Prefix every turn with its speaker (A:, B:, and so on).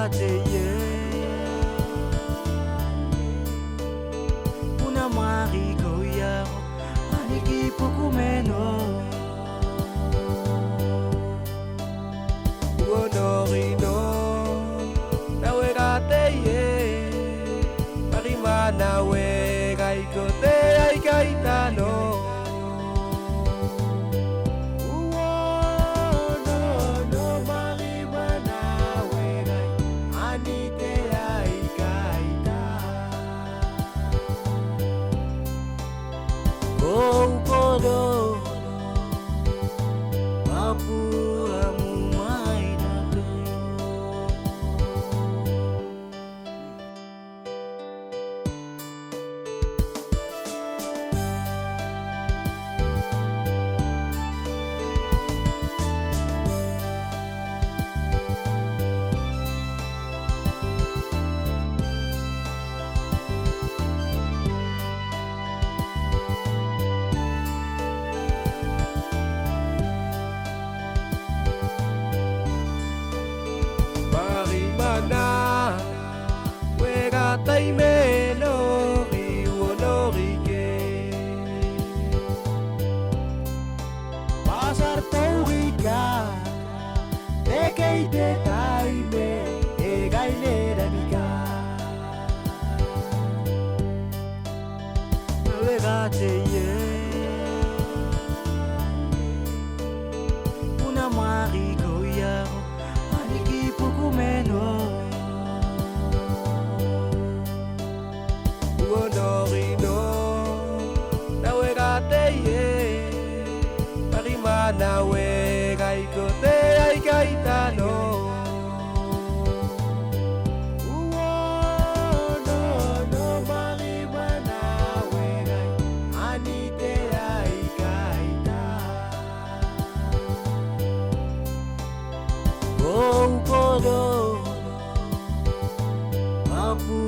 A: regate una marigoya aniki pukumeno uonorino nawe regate marimana we gaikote ai gaitano Oh, Kodo, Mapu Amumai Tay me no ri no ri ke pasar tourica de que de tay me e gaile de mica regate una marigoya aniki pukumeno uonorino nawe regate marimana we gaikote ai gaitano uonono marimana we gai anite ai gaita oh Kodo Mapu